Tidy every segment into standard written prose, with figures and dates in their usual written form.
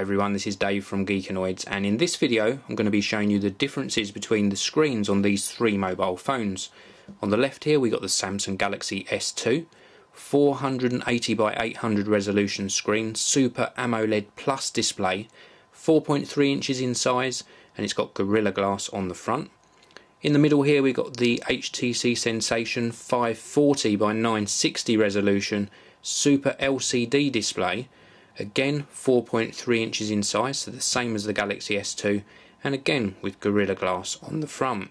Hi everyone, this is Dave from Geekanoids, and in this video I'm going to be showing you the differences between the screens on these three mobile phones. On the left here we got the Samsung Galaxy S2, 480 by 800 resolution screen, Super AMOLED Plus display, 4.3 inches in size, and it's got Gorilla Glass on the front. In the middle here we got the HTC Sensation 540 by 960 resolution, Super LCD display. Again 4.3 inches in size, so the same as the Galaxy S2, and again with Gorilla Glass on the front.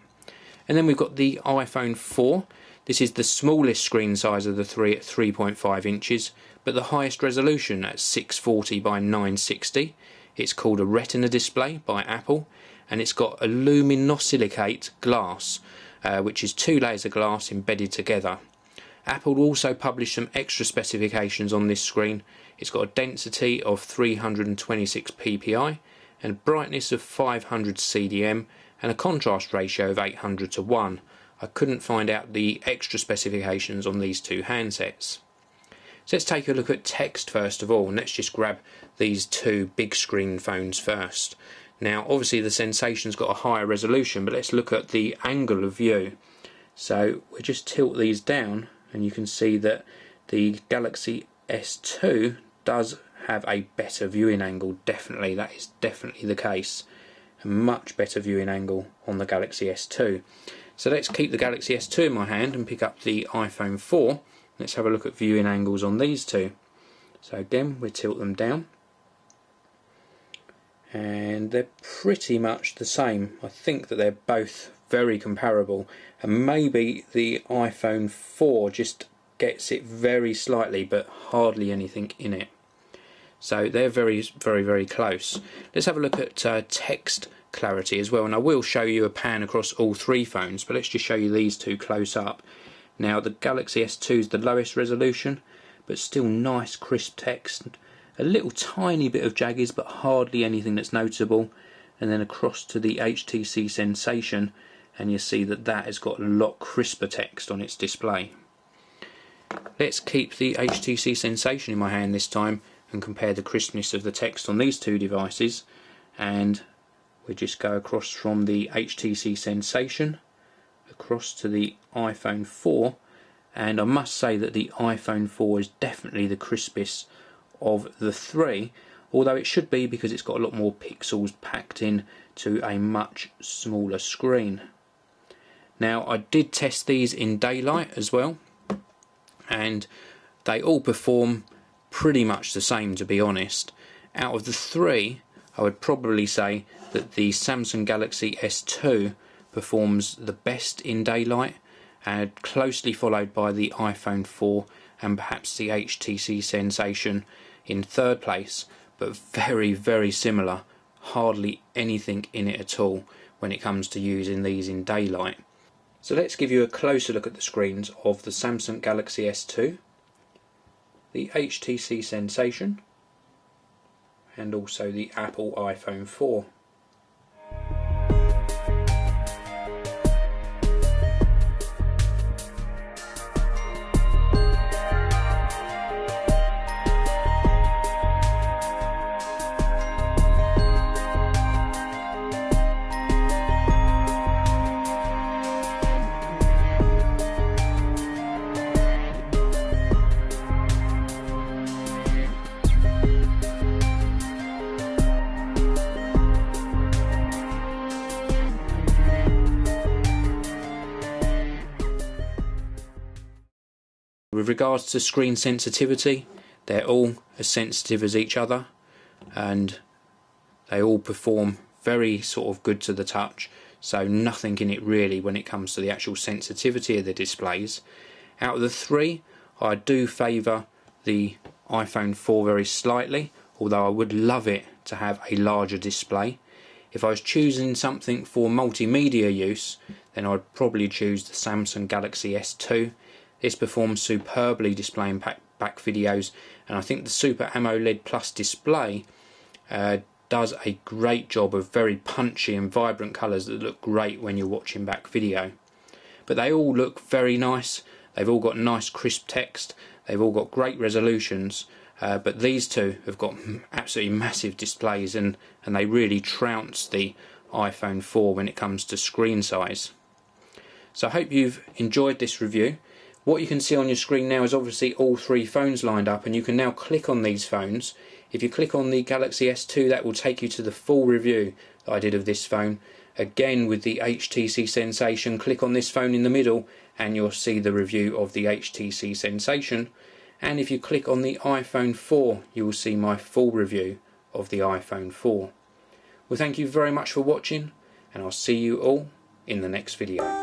And then we've got the iPhone 4. This is the smallest screen size of the three at 3.5 inches, but the highest resolution at 640 by 960. It's called a Retina display by Apple, and it's got aluminosilicate glass, which is two layers of glass embedded together. Apple also published some extra specifications on this screen. It's got a density of 326 ppi and brightness of 500 CDM and a contrast ratio of 800 to 1. I couldn't find out the extra specifications on these two handsets. So let's take a look at text first of all, and let's just grab these two big screen phones first. Now obviously the Sensation's got a higher resolution, but let's look at the angle of view. So we'll just tilt these down and you can see that the Galaxy S2 does have a better viewing angle. Definitely, that is definitely the case. A much better viewing angle on the Galaxy S2. So let's keep the Galaxy S2 in my hand and pick up the iPhone 4. Let's have a look at viewing angles on these two. So again, we tilt them down, and they're pretty much the same. I think that they're both very comparable, and maybe the iPhone 4 just gets it very slightly, but hardly anything in it. So they're very close. Let's have a look at text clarity as well, and I will show you a pan across all three phones, but let's just show you these two close up. Now the Galaxy S2 is the lowest resolution, but still nice crisp text. A little tiny bit of jaggies, but hardly anything that's noticeable. And then across to the HTC Sensation, and you see that that has got a lot crisper text on its display. Let's keep the HTC Sensation in my hand this time and compare the crispness of the text on these two devices, and we just go across from the HTC Sensation across to the iPhone 4, and I must say that the iPhone 4 is definitely the crispest of the three, although it should be because it's got a lot more pixels packed in to a much smaller screen. Now I did test these in daylight as well, and they all perform pretty much the same, to be honest. Out of the three, I would probably say that the Samsung Galaxy S2 performs the best in daylight, and closely followed by the iPhone 4 and perhaps the HTC Sensation in third place, but very similar. Hardly anything in it at all when it comes to using these in daylight. So let's give you a closer look at the screens of the Samsung Galaxy S2, the HTC Sensation, and also the Apple iPhone 4. With regards to screen sensitivity, they're all as sensitive as each other, and they all perform very sort of good to the touch, so nothing in it really when it comes to the actual sensitivity of the displays. Out of the three, I do favour the iPhone 4 very slightly, although I would love it to have a larger display. If I was choosing something for multimedia use, then I'd probably choose the Samsung Galaxy S2. This performs superbly displaying back videos, and I think the Super AMOLED Plus display does a great job of very punchy and vibrant colours that look great when you're watching back video. But they all look very nice. They've all got nice crisp text, they've all got great resolutions, but these two have got absolutely massive displays, and they really trounce the iPhone 4 when it comes to screen size. So I hope you've enjoyed this review. What you can see on your screen now is obviously all three phones lined up, and you can now click on these phones. If you click on the Galaxy S2, that will take you to the full review that I did of this phone. Again, with the HTC Sensation, click on this phone in the middle and you'll see the review of the HTC Sensation. And if you click on the iPhone 4, you will see my full review of the iPhone 4. Well, thank you very much for watching, and I'll see you all in the next video.